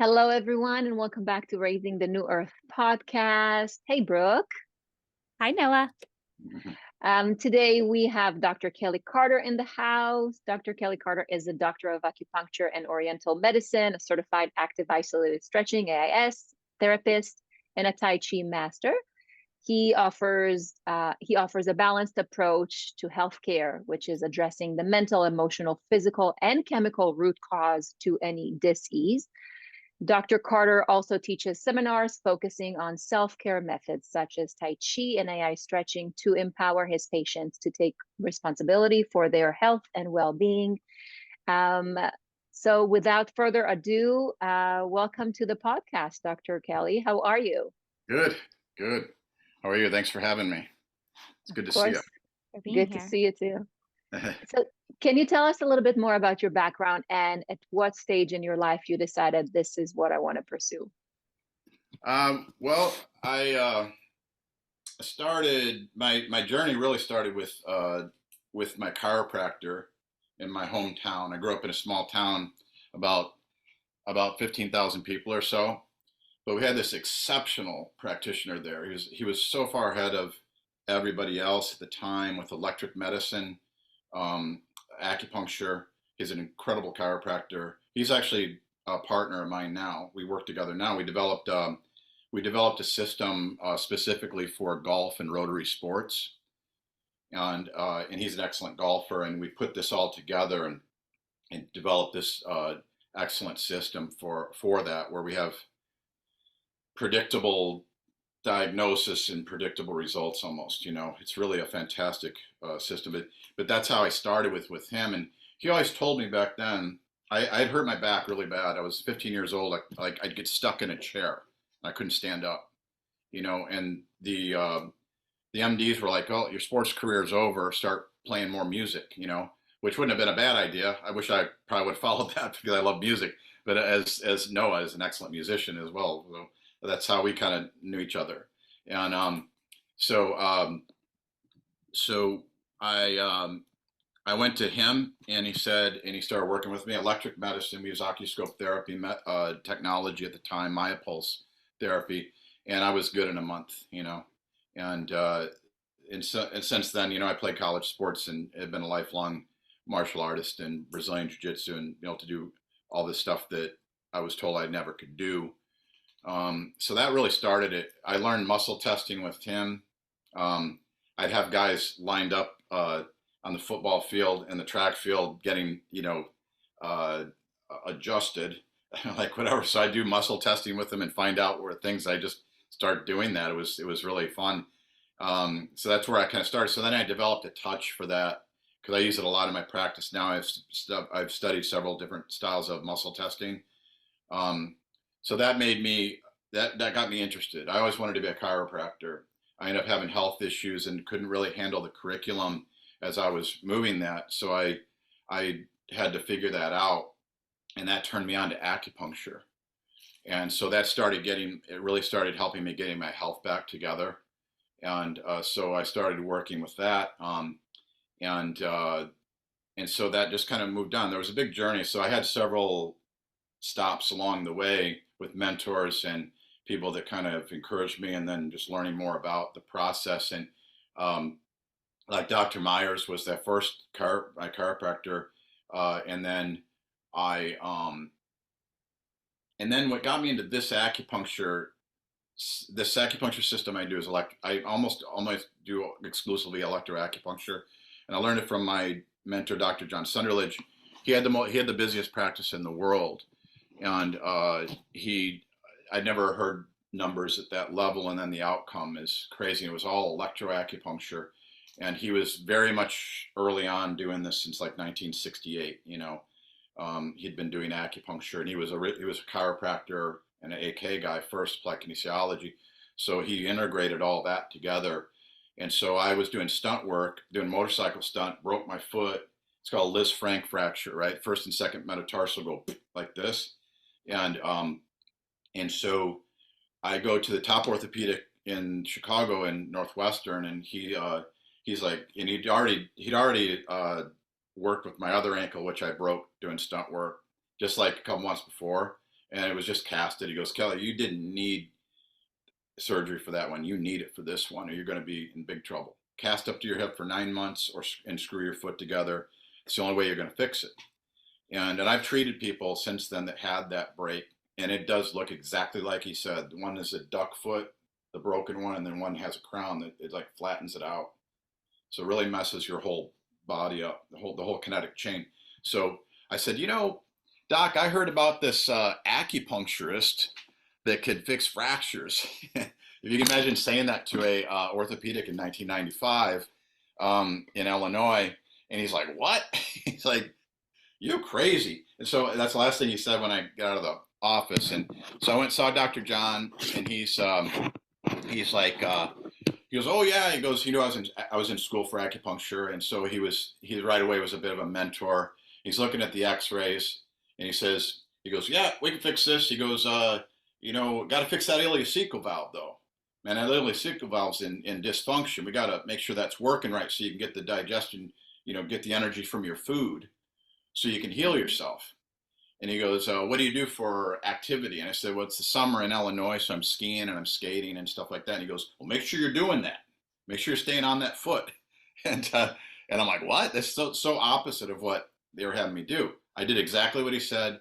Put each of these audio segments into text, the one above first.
Hello, everyone, and welcome back to Raising the New Earth podcast. Hey, Brooke. Hi, Noah. Today we have Dr. Kelly Carter in the house. Dr. Kelly Carter is a doctor of acupuncture and Oriental Medicine, a certified active isolated stretching AIS therapist, and a Tai Chi Master. He offers a balanced approach to healthcare, which is addressing the mental, emotional, physical, and chemical root cause to any disease. Dr. Carter also teaches seminars focusing on self-care methods such as Tai Chi and AI stretching to empower his patients to take responsibility for their health and well-being. So without further ado, welcome to the podcast, Dr. Kelly. How are you? Good, good. How are you? Thanks for having me. It's good to see you. For being Good here. to see you too. So can you tell us a little bit more about your background and at what stage in your life you decided this is what I want to pursue? Well, I started my journey really started with my chiropractor in my hometown. I grew up in a small town, about 15,000 people or so. But we had this exceptional practitioner there. He was so far ahead of everybody else at the time with electric medicine, um, acupuncture. He's an incredible chiropractor. He's actually a partner of mine now. We work together now. We developed a system specifically for golf and rotary sports, and he's an excellent golfer. And we put this all together and developed this excellent system for that, where we have predictable diagnosis and predictable results almost. It's really a fantastic system. But that's how I started with him. And he always told me back then, I'd hurt my back really bad. I was 15 years old. Like I'd get stuck in a chair. I couldn't stand up, and the MDs were like, "Oh, your sports career is over. Start playing more music," which wouldn't have been a bad idea. I wish I probably would have followed that because I love music. But as Noah is an excellent musician as well, so that's how we kind of knew each other. And so so I went to him, and he started working with me. Electric medicine, we use ocuscope therapy technology at the time, myopulse therapy, and I was good in a month. And and since then, I played college sports and have been a lifelong martial artist in Brazilian jiu-jitsu, and to do all this stuff that I was told I never could do. So that really started it. I learned muscle testing with him. I'd have guys lined up on the football field and the track field getting, uh, adjusted, like whatever. So I do muscle testing with them and find out where things. I just start doing that. It was really fun. So that's where I kind of started. So then I developed a touch for that because I use it a lot in my practice now. I've studied several different styles of muscle testing. Um, so that got me interested. I always wanted to be a chiropractor. I ended up having health issues and couldn't really handle the curriculum as I was moving that. So I had to figure that out, and that turned me on to acupuncture. And so it really started helping me getting my health back together. And so I started working with that. And and so that just kind of moved on. There was a big journey. So I had several stops along the way with mentors and people that kind of encouraged me, and then just learning more about the process. And um, like Dr. Myers was that first my chiropractor, and then I and then what got me into this acupuncture system I do is I almost do exclusively electroacupuncture, and I learned it from my mentor, Dr. John Sunderledge. He had the busiest practice in the world, and I'd never heard numbers at that level, and then the outcome is crazy. It was all electroacupuncture, and he was very much early on doing this since like 1968. He'd been doing acupuncture, and he was a chiropractor and an AK guy first, applied kinesiology. So he integrated all that together. And so I was doing stunt work, doing motorcycle stunt, broke my foot. It's called Liz Frank fracture, right? First and second metatarsal go like this. And so I go to the top orthopedic in Chicago and Northwestern, and he's like, and he'd already worked with my other ankle, which I broke doing stunt work, just like a couple months before. and it was just casted. He goes, Kelly, you didn't need surgery for that one. You need it for this one, or you're going to be in big trouble. Cast up to your hip for 9 months, and screw your foot together. It's the only way you're going to fix it. And I've treated people since then that had that break, and it does look exactly like he said. One is a duck foot, the broken one, and then one has a crown that it like flattens it out. So it really messes your whole body up, the whole kinetic chain. So I said, Doc, I heard about this acupuncturist that could fix fractures. If you can imagine saying that to a orthopedic in 1995 in Illinois, and he's like, "What?" He's like, "You're crazy." And so that's the last thing he said when I got out of the office. And so I went and saw Dr. John, and he's like, he goes, "Oh yeah," he goes, I was in school for acupuncture, and so he right away was a bit of a mentor. He's looking at the X-rays, and he goes, "Yeah, we can fix this." He goes, got to fix that ileocecal valve though. Man, that ileocecal valve's in dysfunction. We got to make sure that's working right so you can get the digestion, get the energy from your food so you can heal yourself. And he goes, what do you do for activity? And I said, well, it's the summer in Illinois, so I'm skiing and I'm skating and stuff like that. And he goes, well, make sure you're doing that. Make sure you're staying on that foot. And I'm like, what? That's so opposite of what they were having me do. I did exactly what he said.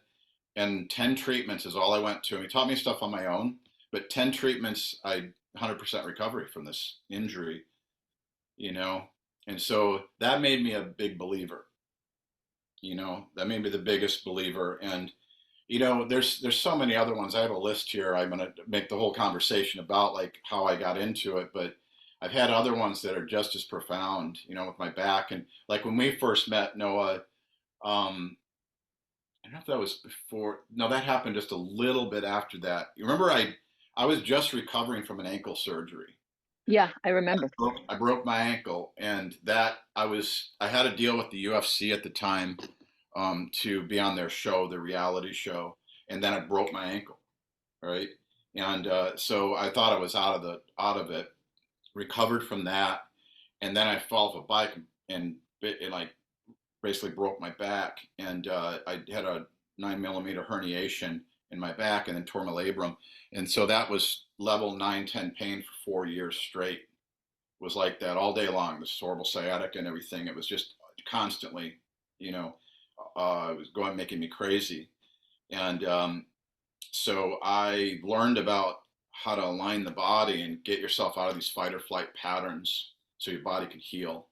And 10 treatments is all I went to. And he taught me stuff on my own, but 10 treatments, I 100% recovery from this injury, And so that made me a big believer. That made me the biggest believer. And, there's so many other ones. I have a list here. I'm going to make the whole conversation about like how I got into it, but I've had other ones that are just as profound, with my back. And like when we first met, Noah, I don't know if that was before. No, that happened just a little bit after that. You remember I was just recovering from an ankle surgery. Yeah, I remember. I broke my ankle, and that I had a deal with the UFC at the time to be on their show, the reality show, and then I broke my ankle, right? And so I thought I was out of it, recovered from that, and then I fell off a bike and it like basically broke my back, and I had a 9 mm herniation in my back, and then tore my labrum, and so that was level 9-10 pain for 4 years straight. It was like that all day long. This horrible sciatica and everything. It was just constantly, it was making me crazy, and so I learned about how to align the body and get yourself out of these fight or flight patterns so your body could heal.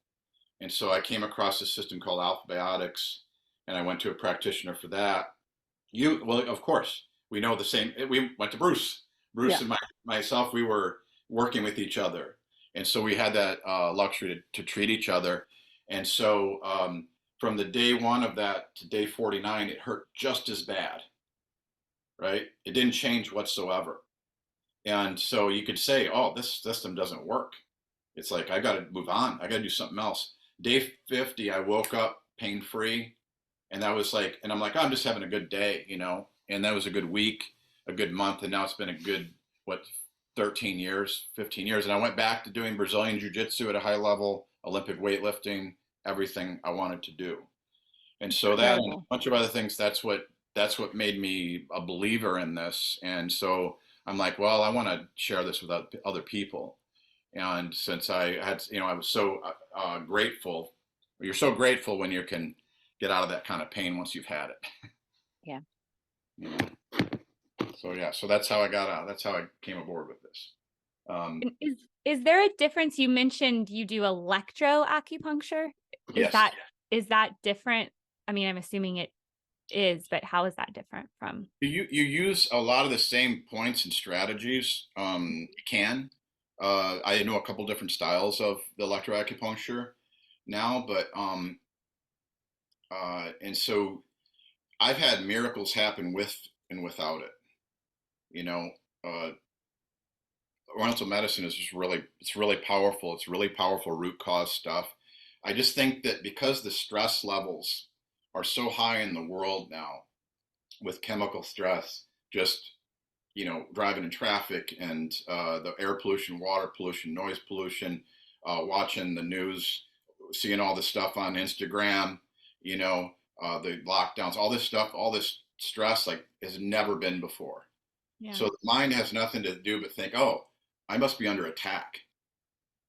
And so I came across this system called Alpha Biotics, and I went to a practitioner for that. Well, of course, we know the same. We went to Bruce. Bruce and myself, we were working with each other. And so we had that luxury to treat each other. And so from the day one of that to day 49, it hurt just as bad, right? It didn't change whatsoever. And so you could say, oh, this system doesn't work. It's like, I got to move on. I got to do something else. Day 50, I woke up pain-free, and that was like, and I'm like, oh, I'm just having a good day, and that was a good week, a good month, and now it's been a good, 13 years, 15 years, and I went back to doing Brazilian Jiu-Jitsu at a high level, Olympic weightlifting, everything I wanted to do. And so that and a bunch of other things, that's what made me a believer in this. And so I'm like, well, I want to share this with other people. And since I had, I was so grateful. You're so grateful when you can get out of that kind of pain once you've had it. Yeah. So yeah, so that's how I got out. That's how I came aboard with this. Is there a difference? You mentioned you do electro acupuncture. Yes. Is that different? I mean, I'm assuming it is, but how is that different from? You use a lot of the same points and strategies. You can. I know a couple different styles of the electroacupuncture now, but and so I've had miracles happen with and without it. Oriental medicine is just really powerful. It's really powerful root cause stuff. I just think that because the stress levels are so high in the world now with chemical stress, just driving in traffic and the air pollution, water pollution, noise pollution, watching the news, seeing all this stuff on Instagram, the lockdowns, all this stuff, all this stress like has never been before. Yeah. So the mind has nothing to do but think, oh, I must be under attack.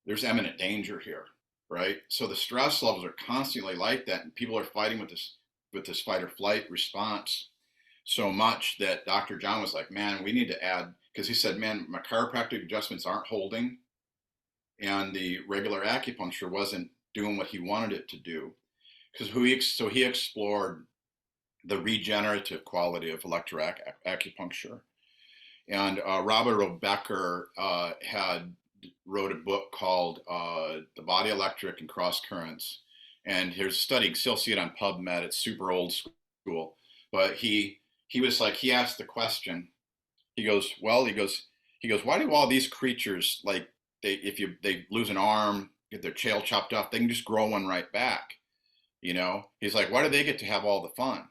There's imminent danger here, right? So the stress levels are constantly like that, and people are fighting with this fight or flight response so much that Dr. John was like, man, we need to add, because he said, man, my chiropractic adjustments aren't holding, and the regular acupuncture wasn't doing what he wanted it to do. So he explored the regenerative quality of electroacupuncture. And Robert O. Becker had wrote a book called The Body Electric and Cross Currents. And here's a study, you can still see it on PubMed. It's super old school. But he was like, he asked the question. He goes, why do all these creatures, like, they lose an arm, get their tail chopped off, they can just grow one right back. You know, he's like, why do they get to have all the fun?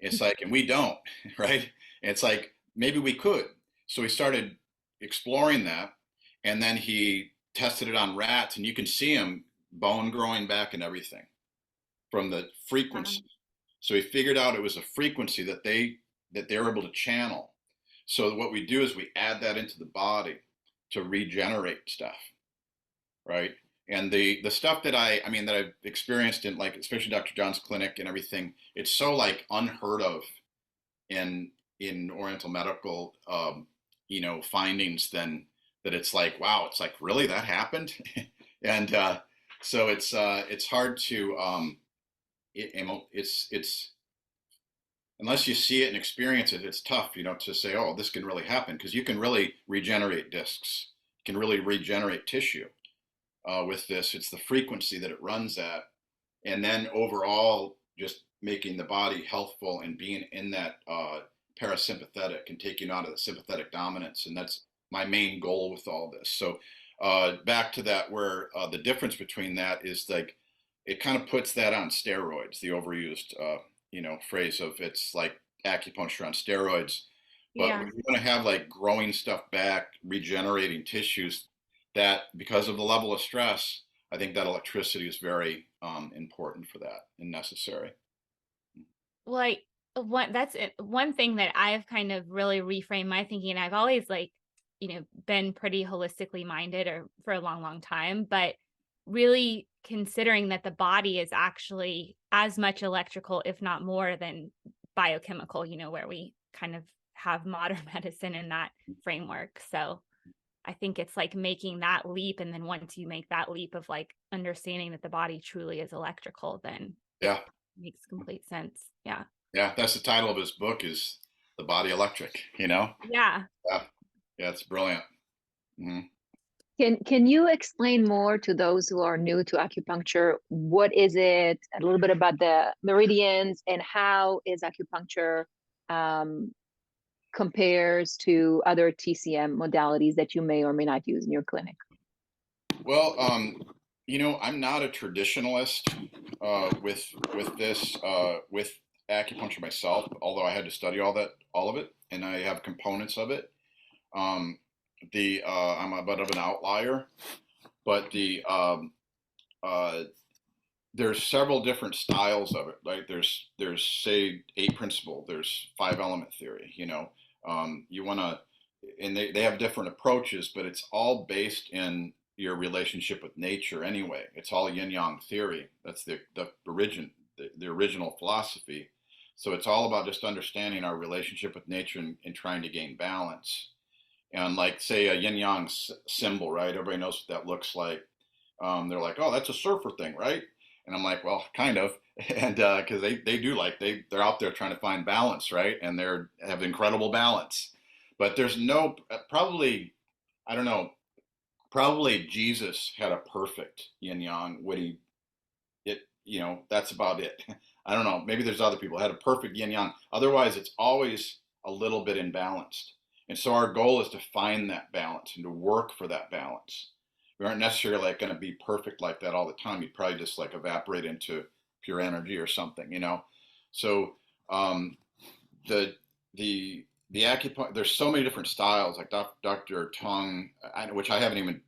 It's like, and we don't, right? And it's like, maybe we could. So he started exploring that, and then he tested it on rats, and you can see them bone growing back and everything from the frequency. So he figured out it was a frequency that they're able to channel. So what we do is we add that into the body to regenerate stuff, right? And the stuff that that I've experienced in, like, especially Dr. John's clinic and everything, it's so like unheard of in Oriental medical findings, then that it's like, wow, it's like, really, that happened. And so it's hard to it's unless you see it and experience it, it's tough, to say, oh, this can really happen, because you can really regenerate discs, you can really regenerate tissue with this. It's the frequency that it runs at, and then overall just making the body healthful and being in that parasympathetic and taking out of the sympathetic dominance. And that's my main goal with all this. So back to that, where the difference between that is, like, it kind of puts that on steroids, the overused phrase of, it's like acupuncture on steroids. But when you want to have, like, growing stuff back, regenerating tissues, that, because of the level of stress, I think that electricity is very important for that and necessary. Like, that's one thing that I've kind of really reframed my thinking. I've always, like, been pretty holistically minded, or for a long, long time, but really considering that the body is actually as much electrical, if not more, than biochemical, where we kind of have modern medicine in that framework. So I think it's like making that leap. And then once you make that leap of, like, understanding that the body truly is electrical, then yeah, it makes complete sense. Yeah. Yeah. That's the title of his book, is The Body Electric, Yeah. Yeah. Yeah. It's brilliant. Mm-hmm. Can you explain more to those who are new to acupuncture? What is it? A little bit about the meridians, and how is acupuncture compares to other TCM modalities that you may or may not use in your clinic? Well, I'm not a traditionalist with acupuncture myself, although I had to study all of it, and I have components of it. I'm a bit of an outlier, but there's several different styles of it, right? There's say 8 principle, there's 5 element theory, you want to, and they have different approaches, but it's all based in your relationship with nature anyway. It's all yin yang theory. That's the original philosophy. So it's all about just understanding our relationship with nature and trying to gain balance. And, like, say a yin yang symbol, right? Everybody knows what that looks like. They're like, oh, that's a surfer thing, right? And I'm like, well, kind of. And because they do, like, they're out there trying to find balance, right? And have incredible balance. But there's no, probably, I don't know, probably Jesus had a perfect yin yang that's about it. I don't know, maybe there's other people had a perfect yin yang. Otherwise, it's always a little bit imbalanced. And so our goal is to find that balance and to work for that balance. We aren't necessarily, like, going to be perfect like that all the time. You'd probably just, like, evaporate into pure energy or something, So the acupuncture, there's so many different styles, like Dr. Tong, which I haven't even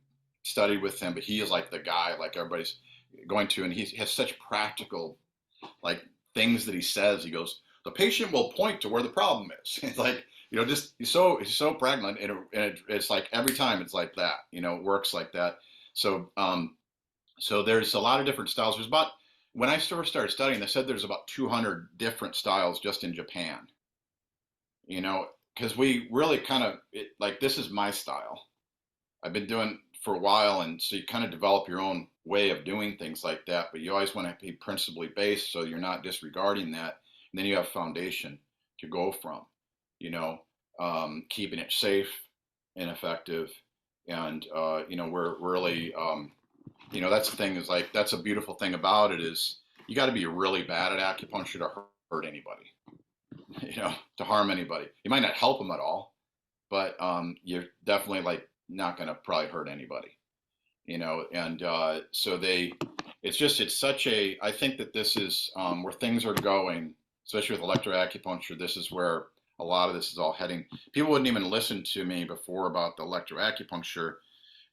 studied with him, but he is, like, the guy, like, everybody's going to, and he has such practical, like, things that he says. He goes, the patient will point to where the problem is. It's like, just he's so pregnant, and it's like every time it's like that. It works like that. So so there's a lot of different styles. There's about when I first started studying, they said there's about 200 different styles just in Japan. Because we really kind of like this is my style. I've been doing for a while, and so you kind of develop your own way of doing things like that. But you always want to be principally based, so you're not disregarding that, and then you have foundation to go from. Keeping it safe and effective, and we're really, that's the thing is like that's a beautiful thing about it is you got to be really bad at acupuncture to hurt anybody, to harm anybody. You might not help them at all, but you're definitely like not going to probably hurt anybody, and so it's such a, I think that this is where things are going, especially with electroacupuncture. This is where a lot of this is all heading. People wouldn't even listen to me before about the electroacupuncture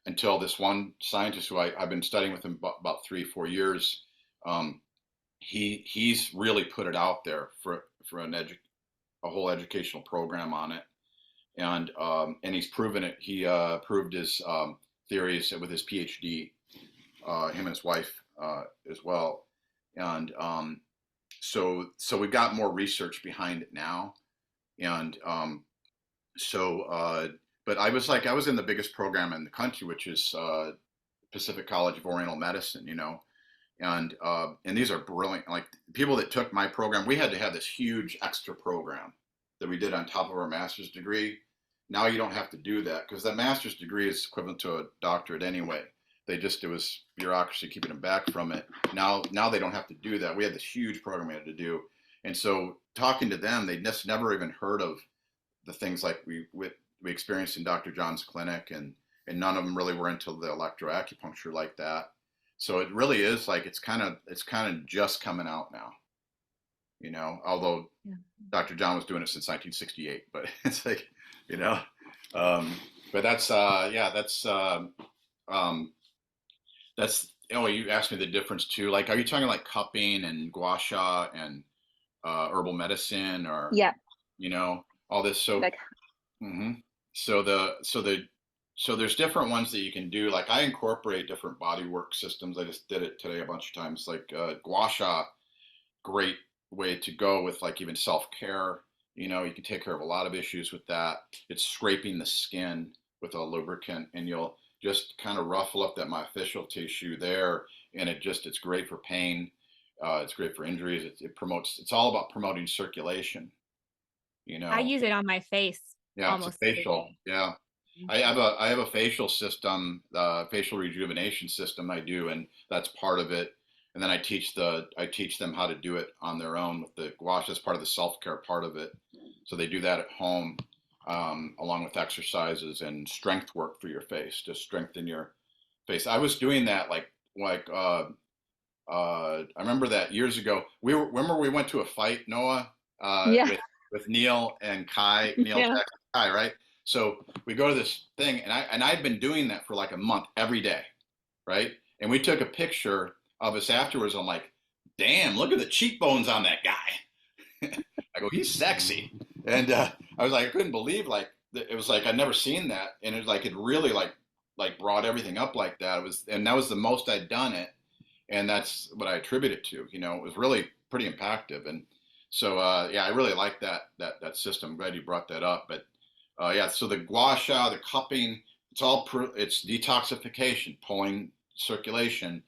until this one scientist who I've been studying with him about 3-4 years. He's really put it out there for a whole educational program on it, and he's proven it. He proved his theories with his PhD, him and his wife as well, and so we've got more research behind it now, and but I was in the biggest program in the country, which is Pacific College of Oriental Medicine, and these are brilliant. Like people that took my program, we had to have this huge extra program that we did on top of our master's degree. Now you don't have to do that because that master's degree is equivalent to a doctorate anyway. It was bureaucracy keeping them back from it. Now they don't have to do that. We had this huge program we had to do, and so talking to them, they just never even heard of the things like we experienced in Dr. John's clinic, and none of them really were into the electroacupuncture like that. So it really is like it's kind of just coming out now, although Dr. John was doing it since 1968, but it's like, but that's you asked me the difference too. Like, are you talking like cupping and gua sha and herbal medicine or, all this? So, Like, so there's different ones that you can do. Like I incorporate different body work systems. I just did it today a bunch of times. Like gua sha, great way to go with like even self-care. You can take care of a lot of issues with that. It's scraping the skin with a lubricant, and you'll just kind of ruffle up that myofascial tissue there, and it's great for pain. It's great for injuries. It's all about promoting circulation. I use it on my face. Yeah, it's a almost every facial. day. Yeah. I have a facial system, facial rejuvenation system I do, and that's part of it. And then I teach them how to do it on their own with the gua sha as part of the self-care part of it. So they do that at home, along with exercises and strength work for your face to strengthen your face. I was doing that I remember that years ago. Remember we went to a fight, Noah, yeah. with Neil and Kai, Neil Yeah. Tech, Kai, right? So we go to this thing, and I'd been doing that for like a month every day, right? And we took a picture of us afterwards. I'm like, damn, look at the cheekbones on that guy. I go, he's sexy, and I was like, I couldn't believe it was like I'd never seen that, and it was like it really like brought everything up like that. And that was the most I'd done it, and that's what I attribute it to. It was really pretty impactful, and so I really like that system. I'm glad you brought that up, but. So the gua sha, the cupping, it's detoxification, pulling circulation,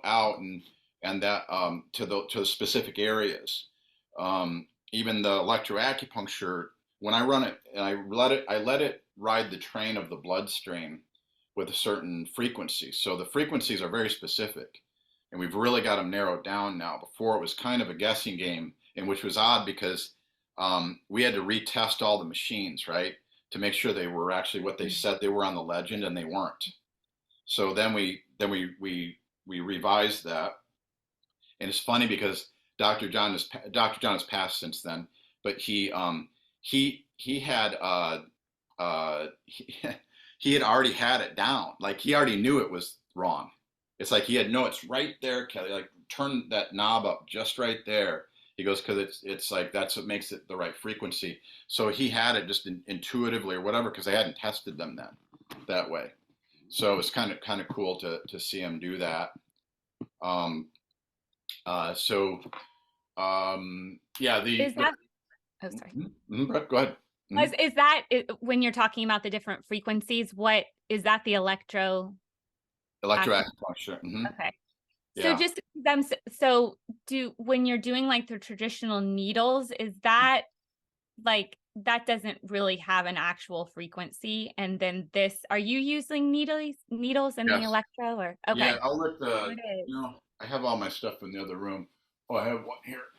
out and that to the specific areas. Even the electroacupuncture, when I run it and I let it ride the train of the bloodstream with a certain frequency. So the frequencies are very specific, and we've really got them narrowed down now. Before it was kind of a guessing game, and which was odd because we had to retest all the machines, right, to make sure they were actually what they said they were on the legend, and they weren't. So then we revised that, and it's funny because Dr. John has passed since then, but he had he had already had it down, like he already knew it was wrong. It's like it's right there, Kelly. Like turn that knob up just right there. He goes, because it's like that's what makes it the right frequency. So he had it just intuitively or whatever, because I hadn't tested them then that way. So it was kind of cool to see him do that. Um, so yeah, Is that, oh, sorry. Go ahead. Is that when you're talking about the different frequencies, what is that, the Electroacupuncture. Okay. So Yeah. just them, so when you're doing like the traditional needles, is that like, that doesn't really have an actual frequency? And then this, are you using needles in the Yes. electro, or? Okay. Yeah, I'll let It is. I have all my stuff in the other room. Oh, I have one here.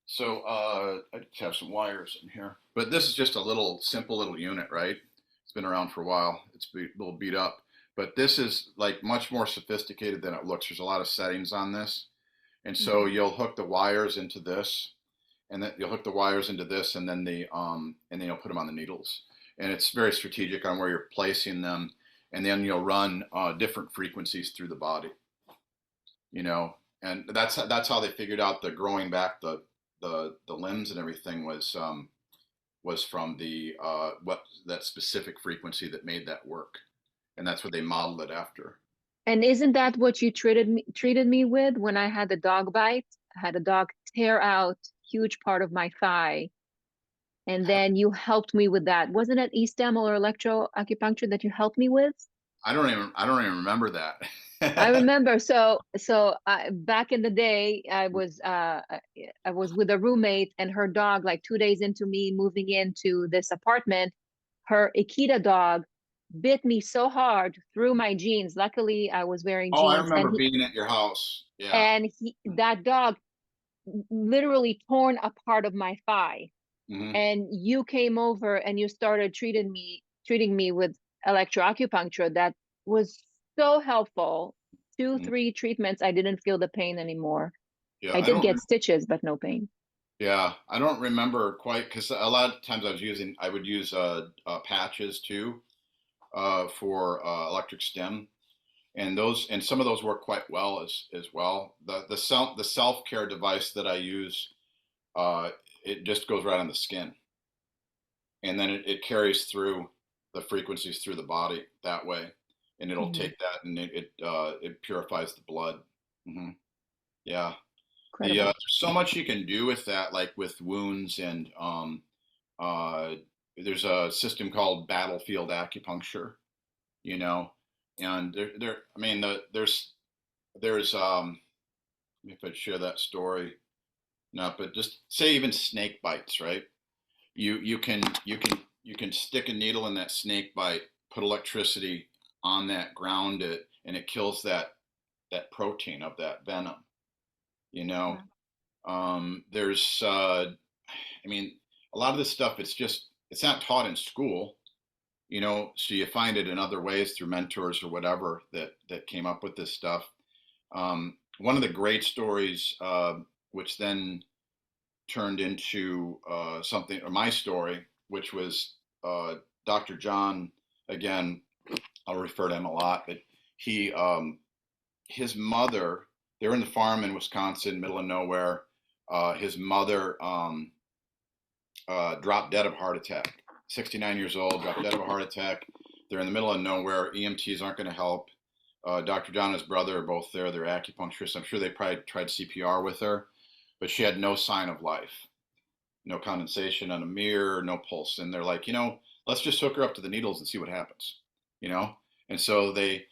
So I just have some wires in here. But this is just a simple little unit, right? It's been around for a while. It's a little beat up. But this is like much more sophisticated than it looks. There's a lot of settings on this. And so you'll hook the wires into this, and then you'll hook the wires into this, and then you'll put them on the needles. And it's very strategic on where you're placing them, and then you'll run different frequencies through the body. And that's how they figured out the growing back the limbs and everything was from that specific frequency that made that work, and that's what they modeled it after. And isn't that what you treated me with when I had the dog bite? I had a dog tear out huge part of my thigh, and then you helped me with that. Wasn't it e-stem or electroacupuncture that you helped me with? I don't even remember that. I remember. So back in the day, I was with a roommate, and her dog, like 2 days into me moving into this apartment, her Akita dog bit me so hard through my jeans. Luckily, I was wearing jeans. I remember being at your house. Yeah. And that dog literally torn a part of my thigh. And you came over and you started treating me with electroacupuncture. That was so helpful. 2-3 treatments, I didn't feel the pain anymore. Yeah, I did get stitches, but no pain. Yeah, I don't remember quite, because a lot of times I would use patches too for electric stim, and some of those work quite well as well. The self-care device that I use, it just goes right on the skin, and then it carries through the frequencies through the body that way, and it'll take that, and it purifies the blood. Yeah. There's so much you can do with that, like with wounds, and there's a system called battlefield acupuncture, and there's if I'd share that story. No, but just say even snake bites, right? You can stick a needle in that snake bite, put electricity on that, ground it, and it kills that protein of that venom. There's a lot of this stuff, it's not taught in school, so you find it in other ways through mentors or whatever that came up with this stuff. One of the great stories, which then turned into something, or my story, which was Dr. John. Again, I'll refer to him a lot, but his mother, they were in the farm in Wisconsin, middle of nowhere. His mother dropped dead of a heart attack. 69 years old, dropped dead of a heart attack. They're in the middle of nowhere. EMTs aren't going to help. Dr. John and his brother are both there. They're acupuncturists. I'm sure they probably tried CPR with her, but she had no sign of life. No condensation on a mirror, no pulse. And they're like, let's just hook her up to the needles and see what happens. And so they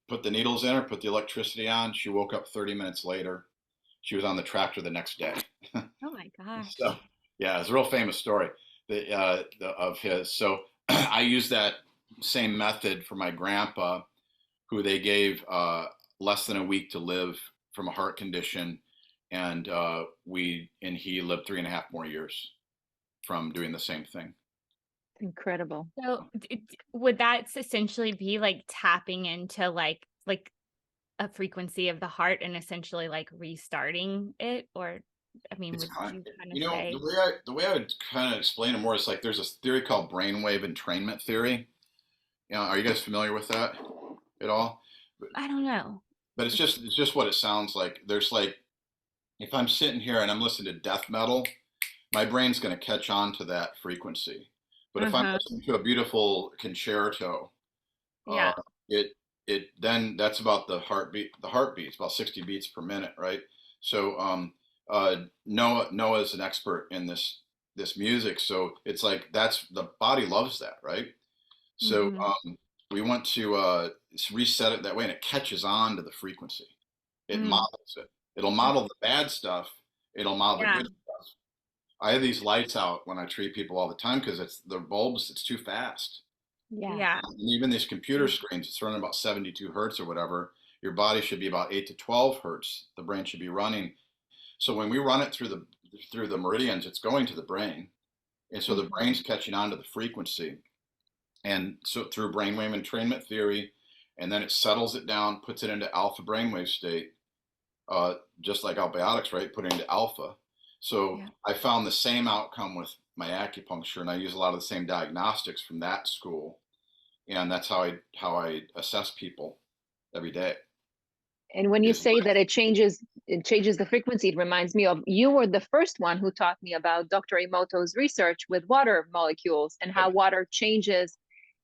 put the needles in her, put the electricity on. She woke up 30 minutes later. She was on the tractor the next day. Oh my gosh. So, yeah, it's a real famous story of his. So I use that same method for my grandpa, who they gave less than a week to live from a heart condition. And he lived 3.5 more years from doing the same thing. Incredible. So would that essentially be like tapping into like a frequency of the heart and essentially like restarting it? Or would you kind of say? The way I would kind of explain it more is like there's a theory called brainwave entrainment theory. Are you guys familiar with that at all? I don't know. But it's just what it sounds like. There's like if I'm sitting here and I'm listening to death metal, my brain's going to catch on to that frequency. But if I'm Uh-huh. listening to a beautiful concerto, uh, Yeah. it then that's about the heartbeat. The heartbeat is about 60 beats per minute, right? So Noah is an expert in this music, so it's like that's the body loves that, right? So Mm-hmm. we want to reset it that way, and it catches on to the frequency. It Mm. models it. It'll model the bad stuff. It'll model the Yeah. good stuff. I have these lights out when I treat people all the time because it's the bulbs. It's too fast. Yeah. Yeah. And even these computer screens, it's running about 72 hertz or whatever. Your body should be about 8 to 12 hertz. The brain should be running. So when we run it through the meridians, it's going to the brain, and so the Mhm. brain's catching on to the frequency. And so through brainwave entrainment theory, and then it settles it down, puts it into alpha brainwave state, just like antibiotics, right? Put it into alpha. So Yeah. I found the same outcome with my acupuncture, and I use a lot of the same diagnostics from that school, and that's how I assess people every day. And when you Is say that it changes the frequency, it reminds me of you were the first one who taught me about Dr. Emoto's research with water molecules and how water changes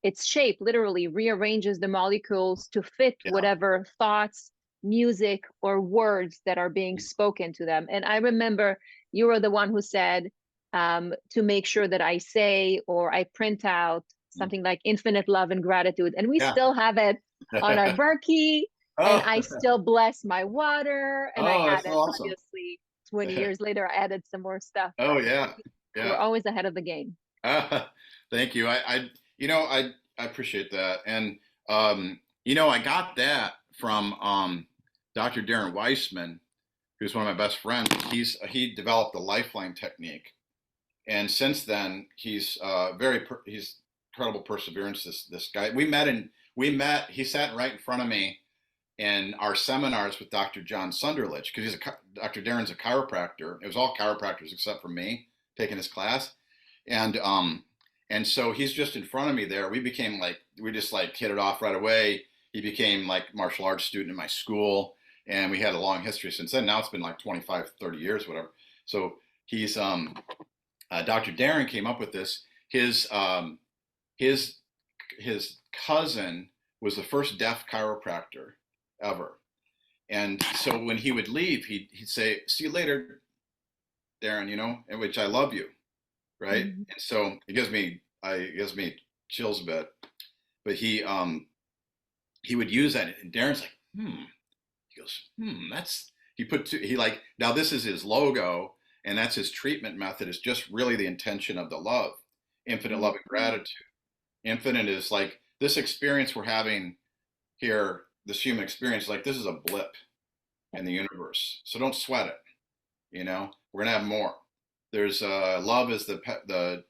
its shape, literally rearranges the molecules to fit yeah, whatever thoughts, music, or words that are being spoken to them. And I remember you were the one who said to make sure that I say or I print out something like infinite love and gratitude. And we yeah. still have it on our Berkey, and Oh, I still bless my water. And I oh, that's so added, awesome. obviously, 20 years later, I added some more stuff. Oh But yeah, we're yeah. always ahead of the game. Thank you. I appreciate that. And I got that from Dr. Darren Weissman, who's one of my best friends. He developed the lifeline technique, and since then he's he's incredible perseverance. This guy. We met. He sat right in front of me in our seminars with Dr. John Sunderlich because Dr. Darren's a chiropractor. It was all chiropractors except for me taking his class, and so he's just in front of me there. We just like hit it off right away. He became like martial arts student in my school, and we had a long history since then. Now it's been like 25, 30 years, whatever. So he's Dr. Darren came up with this. His his cousin was the first deaf chiropractor ever. And so when he would leave, he'd say, "See you later, Darren," in which I love you, right? Mhm. And so it gives me chills a bit. But he would use that, and Darren's like, He goes, that's he like now this is his logo, and that's his treatment method. Is just really the intention of the love, infinite love and gratitude. Infinite is like this experience we're having here, this human experience. Like this is a blip in the universe, so don't sweat it. We're gonna have more. There's love is the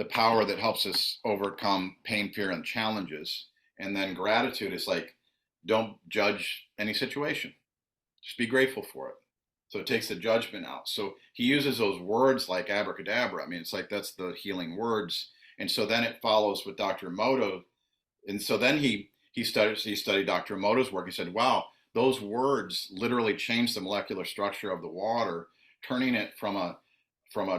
power that helps us overcome pain, fear, and challenges. And then gratitude is like, don't judge any situation. Just be grateful for it. So it takes the judgment out. So he uses those words like abracadabra. I mean, it's like that's the healing words. And so then it follows with Dr. Emoto. And so then he studied Dr. Emoto's work. He said, wow, those words literally changed the molecular structure of the water, turning it from a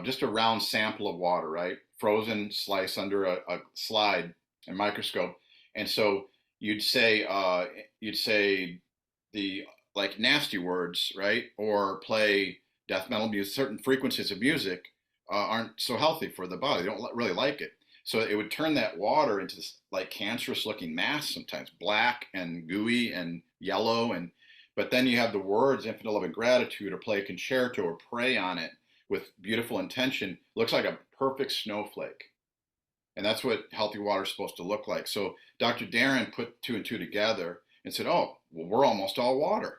just a round sample of water, right? Frozen slice under a slide and microscope. And so you'd say the like nasty words, right? Or play death metal music. Certain frequencies of music aren't so healthy for the body. They don't really like it. So it would turn that water into this like cancerous looking mass, sometimes black and gooey and yellow. But then you have the words infinite love and gratitude, or play a concerto or pray on it with beautiful intention. Looks like a perfect snowflake. And that's what healthy water is supposed to look like. So Dr. Darren put two and two together and said, oh, well, we're almost all water.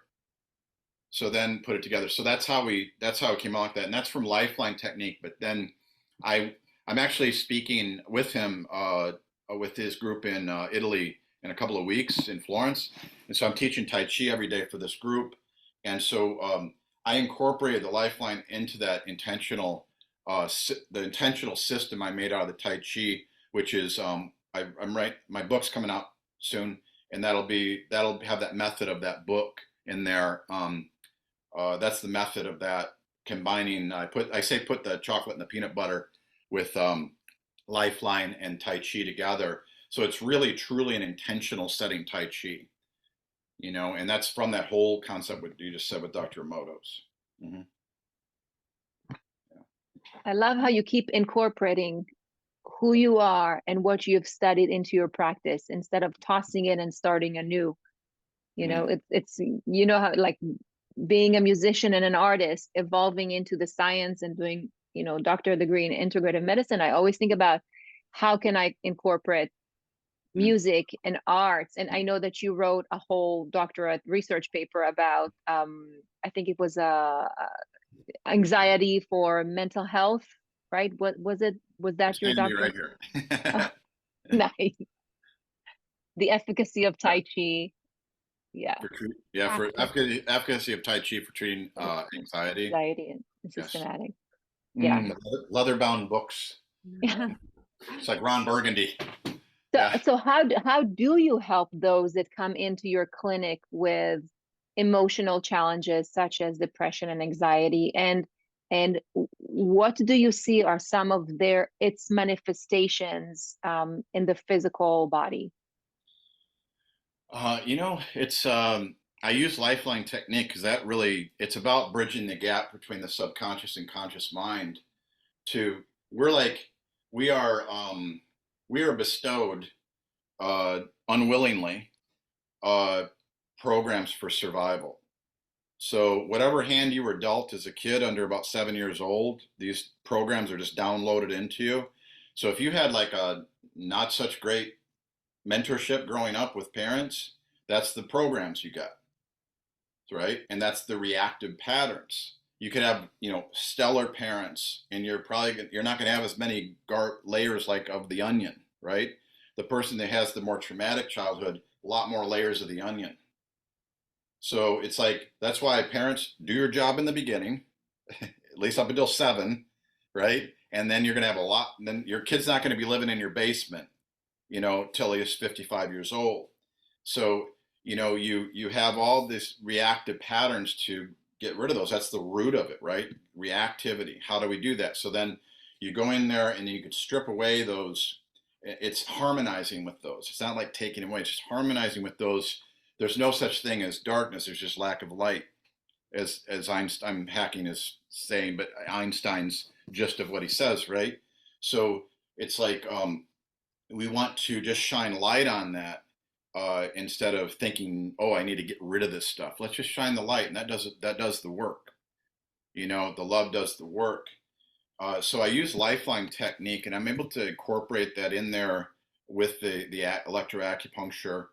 So then put it together. So that's how it came out like that. And that's from Lifeline Technique. But then I'm actually speaking with him with his group in Italy in a couple of weeks in Florence. And so I'm teaching Tai Chi every day for this group. And so I incorporated the Lifeline into that the intentional system I made out of the Tai Chi, which is my book's coming out soon, and that'll have that method of that book in there. That's the method of that, combining. I say put the chocolate and the peanut butter with Lifeline and Tai Chi together. So it's really truly an intentional setting Tai Chi, and that's from that whole concept what you just said with Dr. Emoto's. Mm-hmm. I love how you keep incorporating who you are and what you've studied into your practice instead of tossing it and starting anew. It's how, like, being a musician and an artist, evolving into the science and doing, doctorate degree in integrative medicine. I always think about how can I incorporate music and arts. And I know that you wrote a whole doctorate research paper about, I think it was anxiety for mental health, right? What was it? Was that your doctorate? Right here. Oh, nice. The efficacy of Tai Chi. Yeah. For efficacy of Tai Chi for treating anxiety. Anxiety and systematic. Yes. Leather-bound books. Yeah. It's like Ron Burgundy. So how do you help those that come into your clinic with emotional challenges such as depression and anxiety, and what do you see are some of its manifestations in the physical body? It's I use Lifeline technique because it's about bridging the gap between the subconscious and conscious mind. We are bestowed unwillingly programs for survival. So whatever hand you were dealt as a kid under about 7 years old, these programs are just downloaded into you. So if you had like a not such great mentorship growing up with parents, that's the programs you got, right? And that's the reactive patterns. You could have, stellar parents, and you're not going to have as many layers like of the onion, right? The person that has the more traumatic childhood, a lot more layers of the onion. So it's like, that's why parents do your job in the beginning, at least up until 7, right? And then you're going to have then your kid's not going to be living in your basement, till he's 55 years old. So, you have all these reactive patterns to get rid of those. That's the root of it, right? Reactivity. How do we do that? So then you go in there and you could strip away those. It's harmonizing with those. It's not like taking away, it's just harmonizing with those. There's no such thing as darkness. There's just lack of light, as Einstein, I'm hacking his saying, but Einstein's gist of what he says, right? So it's like, we want to just shine light on that instead of thinking, oh, I need to get rid of this stuff. Let's just shine the light, and that does the work. The love does the work. So I use Lifeline technique, and I'm able to incorporate that in there with the electroacupuncture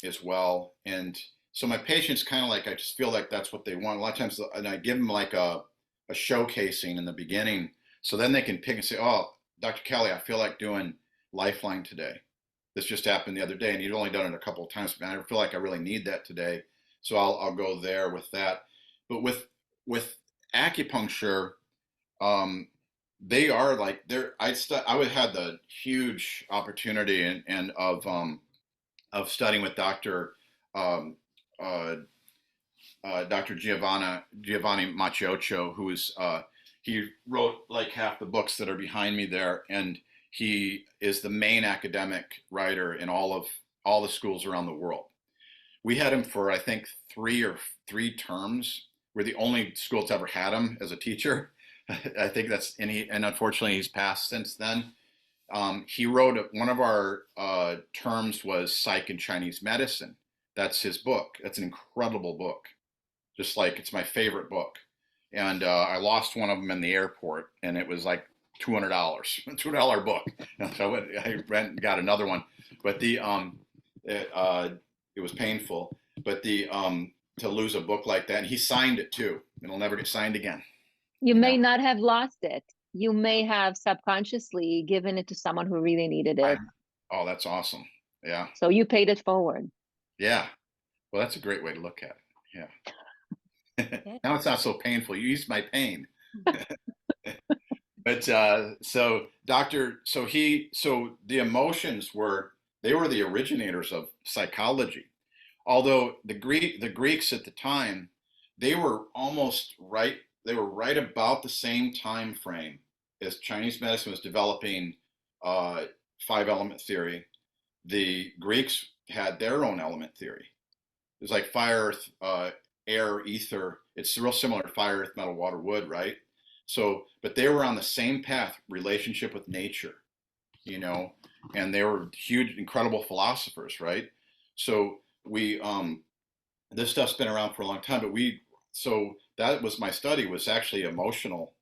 as well. And so my patients kind of I just feel like that's what they want. A lot of times, and I give them like a showcasing in the beginning, so then they can pick and say, oh, Dr. Kelly, I feel like doing Lifeline today. This just happened the other day, and you've only done it a couple of times, but I feel like I really need that today. So I'll go there with that. But with acupuncture, they are like I would have the huge opportunity and of studying with Dr. Dr. Giovanni Macchioccio, who is he wrote like half the books that are behind me there, and he is the main academic writer in all the schools around the world. We had him for I think three terms. We're the only school that's ever had him as a teacher. I think and unfortunately he's passed since then. He wrote one of our terms was Psych and Chinese Medicine. That's his book. That's an incredible book. Just like it's my favorite book. And I lost one of them in the airport, and it was like $200, $2 book. So I went and got another one, but it was painful. But to lose a book like that, and he signed it too. It'll never get signed again. You may not have lost it. You may have subconsciously given it to someone who really needed it. Oh, that's awesome. Yeah. So you paid it forward. Yeah. Well, that's a great way to look at it. Yeah. Now it's not so painful. You eased my pain. But so the emotions were the originators of psychology. Although the Greeks at the time, they were almost right. They were right about the same time frame as Chinese medicine was developing uh, five element theory. The Greeks had their own element theory. It was like fire, earth, air, ether. It's real similar to fire, earth, metal, water, wood, right? So, but they were on the same path, relationship with nature, you know, and they were huge, incredible philosophers, right? So this stuff's been around for a long time, but so that was my study was actually emotional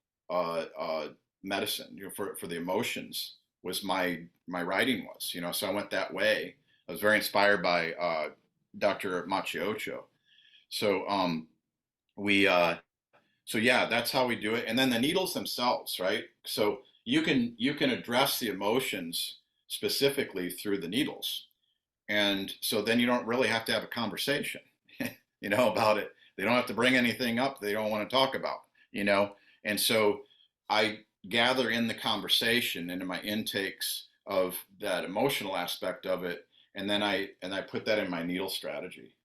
medicine, you know, for the emotions was my writing was, you know, so I went that way. I was very inspired by Dr. Machiocho. So we so yeah, that's how we do it. And then the needles themselves, right? So you can address the emotions specifically through the needles. And so then you don't really have to have a conversation, you know, about it. They don't have to bring anything up they don't want to talk about, you know. And so I gather in the conversation into my intakes of that emotional aspect of it, and then I put that in my needle strategy,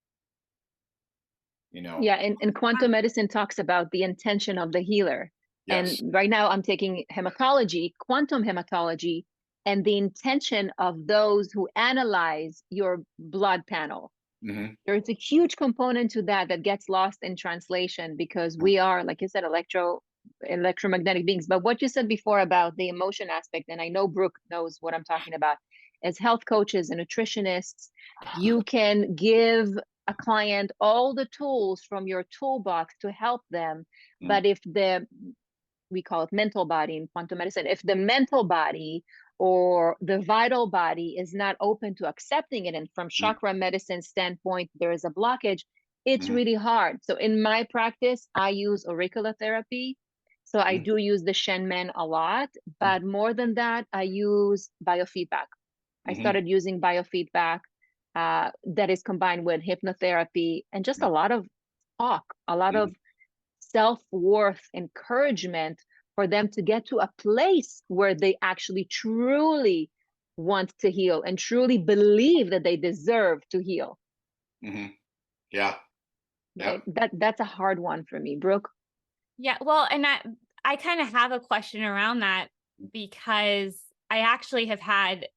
you know. Yeah, and quantum medicine talks about the intention of the healer. And Yes. right now I'm taking hematology, quantum hematology, and the intention of those who analyze your blood panel. Hmm. There's a huge component to that that gets lost in translation because we are, like you said, electromagnetic beings. But what you said before about the emotion aspect, and I know Brooke knows what I'm talking about, as health coaches and nutritionists, you can give a client all the tools from your toolbox to help them. But if we call it mental body in quantum medicine, if the mental body or the vital body is not open to accepting it, and from chakra medicine standpoint there is a blockage, it's Hmm. really hard. So in my practice I use auricular therapy, so I do use the Shen Men a lot, but more than that I use biofeedback. I Hmm. started using biofeedback that is combined with hypnotherapy and just a lot of talk, a lot of self-worth encouragement for them to get to a place where they actually truly want to heal and truly believe that they deserve to heal. Hmm. Yeah. Right? Yep. That's a hard one for me, Brooke. Yeah, well, and I kind of have a question around that because I actually have had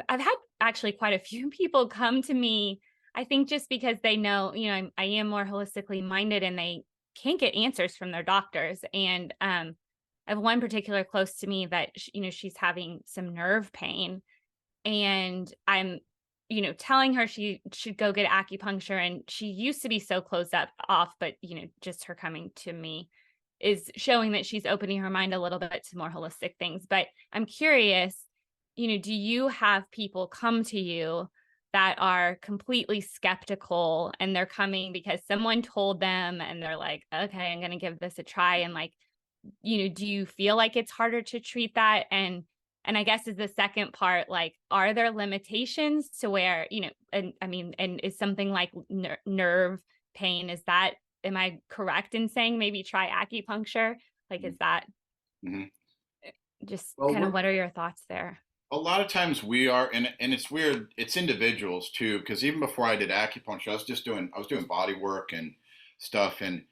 I've had actually quite a few people come to me. I think just because they know, you know, I am more holistically minded and they can't get answers from their doctors. And I have one particular close to me that you know, she's having some nerve pain, and I'm, you know, telling her she should go get acupuncture, and she used to be so closed up off, but you know, just her coming to me is showing that she's opening her mind a little bit to more holistic things. But I'm curious, you know, do you have people come to you that are completely skeptical and they're coming because someone told them and they're like, okay, I'm going to give this a try, and like, you know, do you feel like it's harder to treat that? And I guess is the second part, like, are there limitations to where, you know, and I mean, and is something like nerve pain, is that, am I correct in saying maybe try acupuncture? Like, is that Hmm. just Well, kind of, what are your thoughts there? a lot of times we are, and it's weird. It's individuals too, because even before I did acupuncture, I was doing body work and stuff, and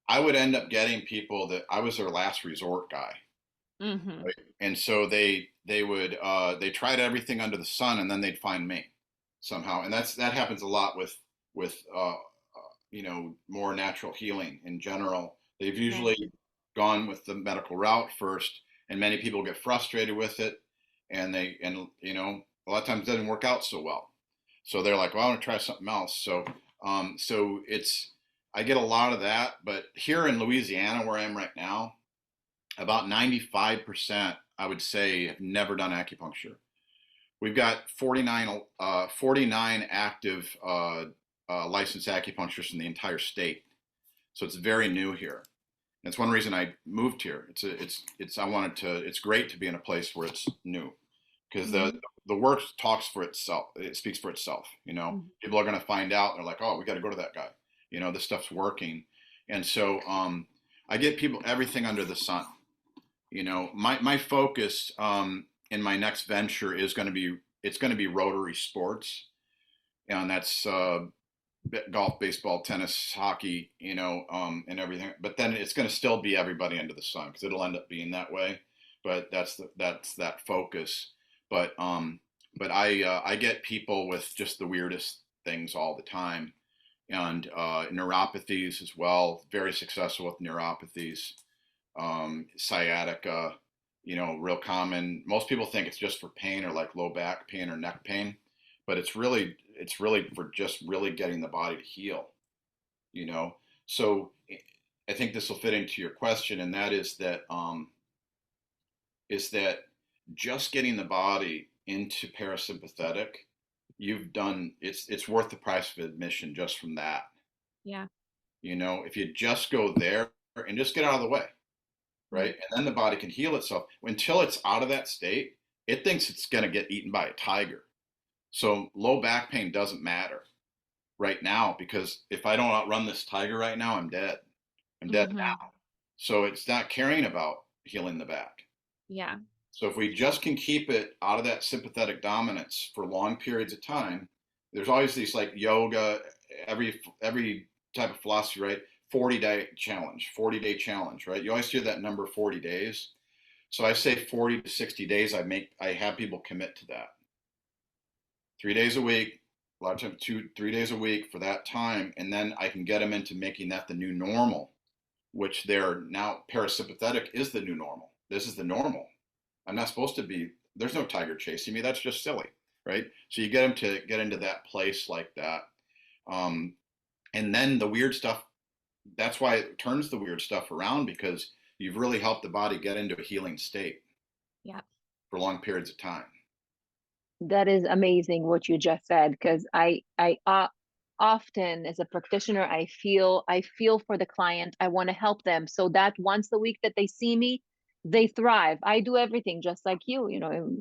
I would end up getting people that I was their last resort guy, Mm-hmm. right? And so they would they tried everything under the sun, and then they'd find me somehow, and that happens a lot with you know, more natural healing in general. They've Right. usually gone with the medical route first, and many people get frustrated with it, and you know, a lot of times it doesn't work out so well. So they're like, well, I want to try something else. So it's I get a lot of that, but here in Louisiana, where I am right now, about 95%, I would say, have never done acupuncture. We've got 49 active licensed acupuncturists in the entire state. So it's very new here. And it's one reason I moved here. I wanted to, it's great to be in a place where it's new because Mm-hmm. the work talks for itself. It speaks for itself. You know, people are going to find out. They're like, oh, we got to go to that guy. You know, this stuff's working. And so I get people everything under the sun. You know, my focus in my next venture is going to be it's going to be Rotary sports, and that's golf, baseball, tennis, hockey, you know, and everything. But then it's going to still be everybody under the sun because it'll end up being that way. But that's that focus. But I get people with just the weirdest things all the time, and neuropathies as well. Very successful with neuropathies, sciatica. You know, real common. Most people think it's just for pain or like low back pain or neck pain, but it's really for just really getting the body to heal. You know, so I think this will fit into your question, and that is that just getting the body into parasympathetic, you've done it's worth the price of admission just from that. Yeah. You know, if you just go there and just get out of the way, right? And then the body can heal itself. Until it's out of that state, it thinks it's going to get eaten by a tiger. So low back pain doesn't matter right now because if I don't outrun this tiger right now, I'm dead. I'm dead now. So it's not caring about healing the back. Yeah. So if we just can keep it out of that sympathetic dominance for long periods of time, there's always these like yoga, every type of philosophy, right? 40-day challenge, 40-day challenge, right? You always hear that number 40 days. So I say 40 to 60 days. I have people commit to that. 3 days a week, a lot of times 3 days a week for that time. And then I can get them into making that the new normal, which they're now parasympathetic is the new normal. This is the normal. I'm not supposed to be, there's no tiger chasing me. That's just silly, right? So you get them to get into that place like that. And then the weird stuff, that's why it turns the weird stuff around because you've really helped the body get into a healing state. Yeah. For long periods of time. That is amazing what you just said, because I often as a practitioner, I feel for the client. I want to help them so that once a week that they see me, they thrive. I do everything just like you know,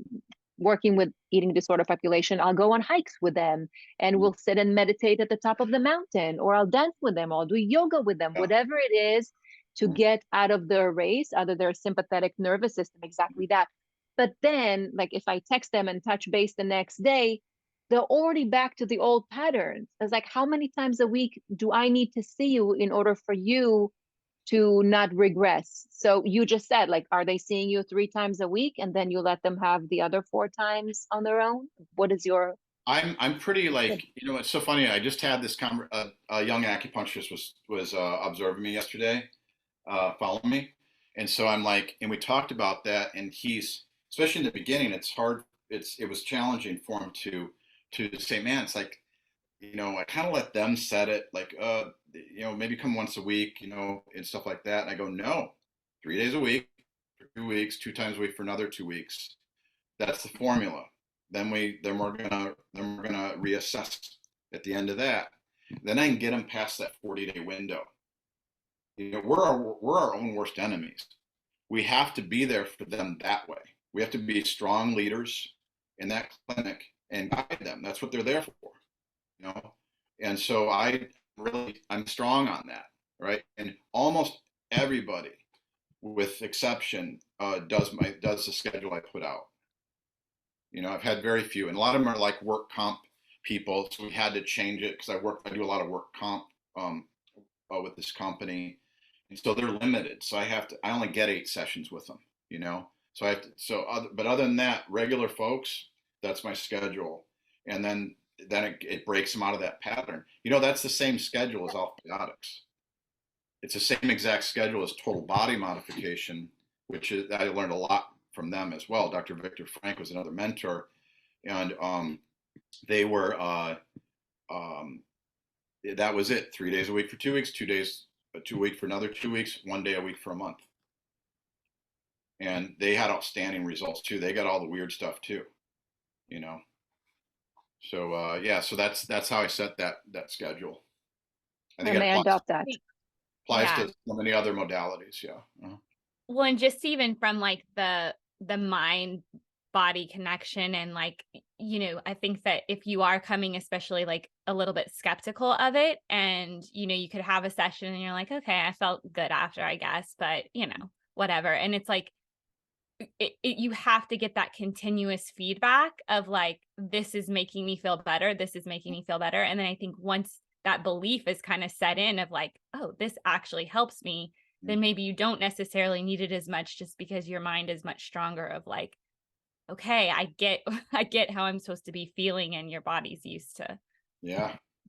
working with eating disorder population. I'll go on hikes with them and we'll sit and meditate at the top of the mountain, or I'll dance with them, or I'll do yoga with them, whatever it is to get out of their race, out of their sympathetic nervous system, exactly that. But then, like if I text them and touch base the next day, they're already back to the old patterns. It's like, how many times a week do I need to see you in order for you to not regress? So you just said, like, are they seeing you 3 times a week and then you let them have the other 4 times on their own? What is your... I'm pretty like, you know, it's so funny. I just had this a young acupuncturist was observing me yesterday, following me. And so I'm like, and we talked about that, and he's, especially in the beginning, it's hard. It was challenging for him to say, man, it's like, you know, I kind of let them set it, like, you know, maybe come once a week, you know, and stuff like that. And I go, no, 3 days a week for 2 weeks, 2 times a week for another 2 weeks. That's the formula. Then we're gonna reassess at the end of that. Then I can get them past that 40-day window. You know, we're our own worst enemies. We have to be there for them that way. We have to be strong leaders in that clinic and guide them. That's what they're there for, you know. And so I'm strong on that, right? And almost everybody, with exception, does the schedule I put out. You know, I've had very few, and a lot of them are like work comp people, so we had to change it because I do a lot of work comp with this company, and so they're limited. So I only get 8 sessions with them, you know. So but other than that, regular folks, that's my schedule, and then it breaks them out of that pattern. You know, that's the same schedule as orthotics. It's the same exact schedule as total body modification, which is I learned a lot from them as well. Dr. Victor Frank was another mentor, and they were that was it. 3 days a week for 2 weeks, 2 days, 2 week for another 2 weeks, 1 day a week for a month. And they had outstanding results too. They got all the weird stuff too, you know. So yeah, so that's how I set that schedule. I think I may adopt that. Applies to so many other modalities. Yeah. Well, and just even from like the mind body connection, and like, you know, I think that if you are coming especially like a little bit skeptical of it, and you know, you could have a session and you're like, okay, I felt good after, I guess, but you know, whatever. And it's like you have to get that continuous feedback of like, this is making me feel better, this is making me feel better. And then I think once that belief is kind of set in of like, oh, this actually helps me, then maybe you don't necessarily need it as much, just because your mind is much stronger of like, okay, I get how I'm supposed to be feeling, and your body's used to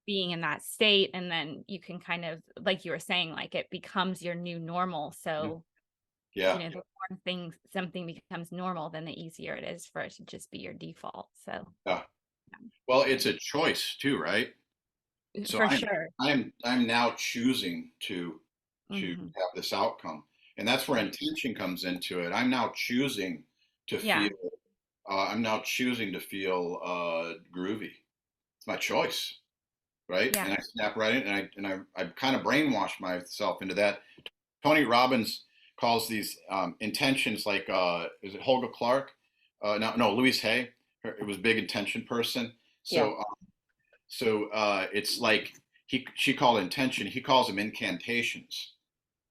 being in that state. And then you can kind of, like you were saying, like it becomes your new normal. So the more something becomes normal, then the easier it is for it to just be your default. So well, it's a choice too, right? So for sure. I'm now choosing to have this outcome, and that's where intention comes into it. I'm now choosing to feel. I'm now choosing to feel groovy. It's my choice, right? And I snap right in, and I kind of brainwashed myself into that. Tony Robbins calls these intentions like is it Holga Clark? No, Louise Hay. It was a big intention person. So it's like she called intention. He calls them incantations.